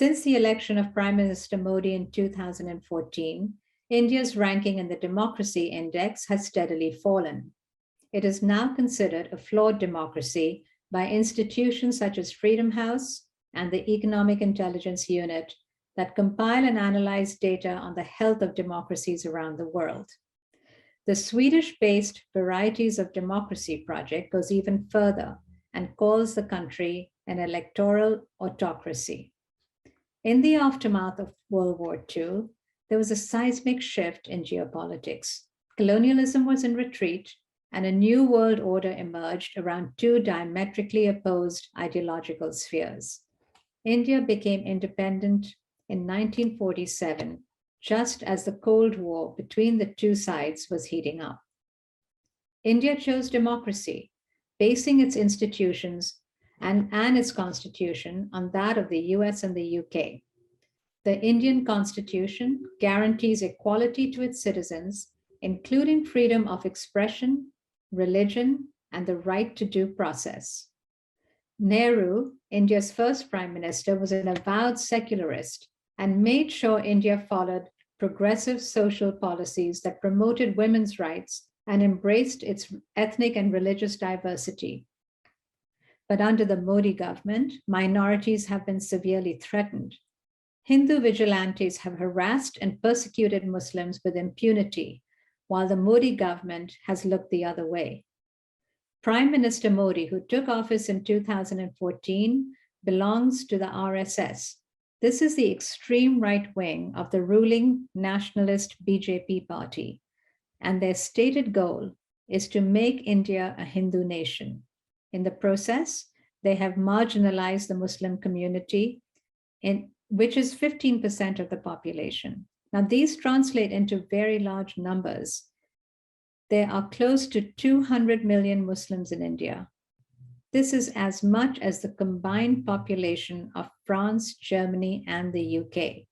Since the election of Prime Minister Modi in 2014, India's ranking in the Democracy Index has steadily fallen. It is now considered a flawed democracy by institutions such as Freedom House and the Economic Intelligence Unit that compile and analyze data on the health of democracies around the world. The Swedish-based Varieties of Democracy project goes even further and calls the country an electoral autocracy. In the aftermath of World War II, there was a seismic shift in geopolitics. Colonialism was in retreat, and a new world order emerged around two diametrically opposed ideological spheres. India became independent in 1947, just as the Cold War between the two sides was heating up. India chose democracy, basing its institutions and its constitution on that of the US and the UK. The Indian Constitution guarantees equality to its citizens, including freedom of expression, religion, and the right to due process. Nehru, India's first prime minister, was an avowed secularist and made sure India followed progressive social policies that promoted women's rights and embraced its ethnic and religious diversity. But under the Modi government, minorities have been severely threatened. Hindu vigilantes have harassed and persecuted Muslims with impunity, while the Modi government has looked the other way. Prime Minister Modi, who took office in 2014, belongs to the RSS. This is the extreme right wing of the ruling nationalist BJP party, and their stated goal is to make India a Hindu nation. In the process, they have marginalized the Muslim community, which is 15% of the population. Now, these translate into very large numbers. There are close to 200 million Muslims in India. This is as much as the combined population of France, Germany, and the UK.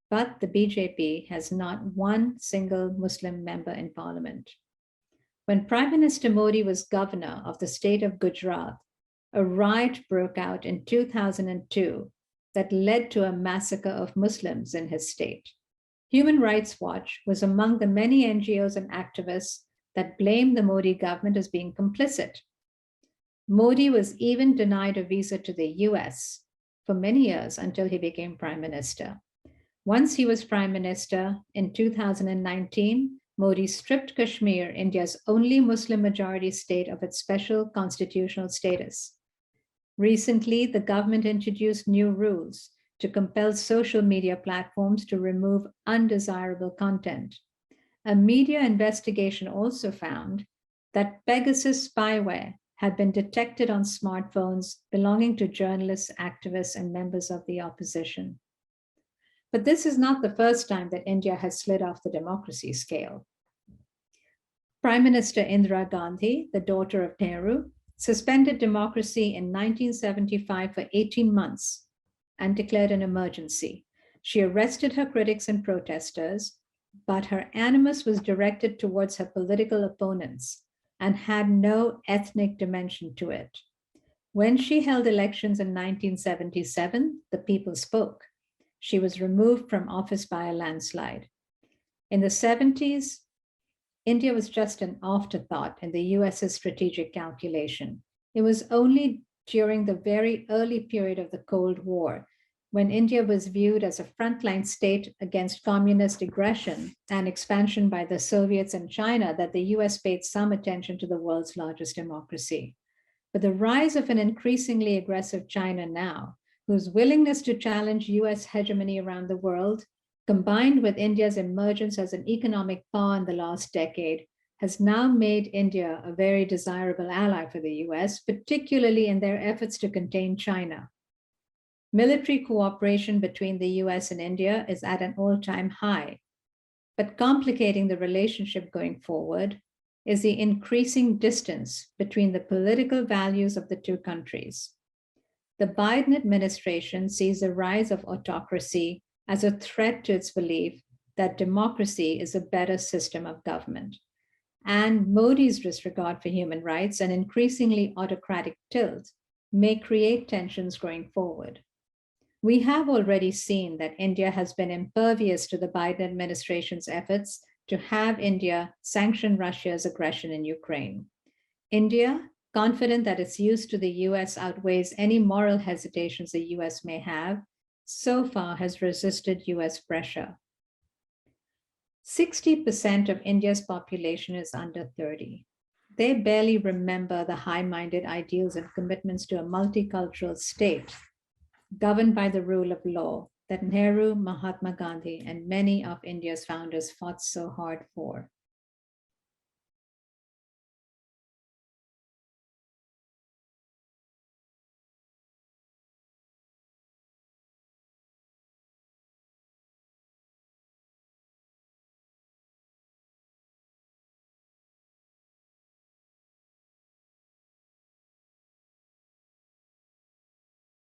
But the BJP has not one single Muslim member in parliament. When Prime Minister Modi was governor of the state of Gujarat, a riot broke out in 2002 that led to a massacre of Muslims in his state. Human Rights Watch was among the many NGOs and activists that blamed the Modi government as being complicit. Modi was even denied a visa to the US for many years until he became prime minister. Once he was prime minister in 2019, Modi stripped Kashmir, India's only Muslim majority state, of its special constitutional status. Recently, the government introduced new rules to compel social media platforms to remove undesirable content. A media investigation also found that Pegasus spyware had been detected on smartphones belonging to journalists, activists, and members of the opposition. But this is not the first time that India has slid off the democracy scale. Prime Minister Indira Gandhi, the daughter of Nehru, suspended democracy in 1975 for 18 months and declared an emergency. She arrested her critics and protesters, but her animus was directed towards her political opponents and had no ethnic dimension to it. When she held elections in 1977, the people spoke. She was removed from office by a landslide. In the 70s, India was just an afterthought in the US's strategic calculation. It was only during the very early period of the Cold War, when India was viewed as a frontline state against communist aggression and expansion by the Soviets and China, that the US paid some attention to the world's largest democracy. But the rise of an increasingly aggressive China now, whose willingness to challenge US hegemony around the world, combined with India's emergence as an economic power in the last decade, has now made India a very desirable ally for the US, particularly in their efforts to contain China. Military cooperation between the US and India is at an all-time high, but complicating the relationship going forward is the increasing distance between the political values of the two countries. The Biden administration sees the rise of autocracy as a threat to its belief that democracy is a better system of government. And Modi's disregard for human rights and increasingly autocratic tilt may create tensions going forward. We have already seen that India has been impervious to the Biden administration's efforts to have India sanction Russia's aggression in Ukraine. India, confident that its use to the US outweighs any moral hesitations the US may have, so far has resisted US pressure. 60% of India's population is under 30. They barely remember the high minded ideals and commitments to a multicultural state governed by the rule of law that Nehru, Mahatma Gandhi, and many of India's founders fought so hard for.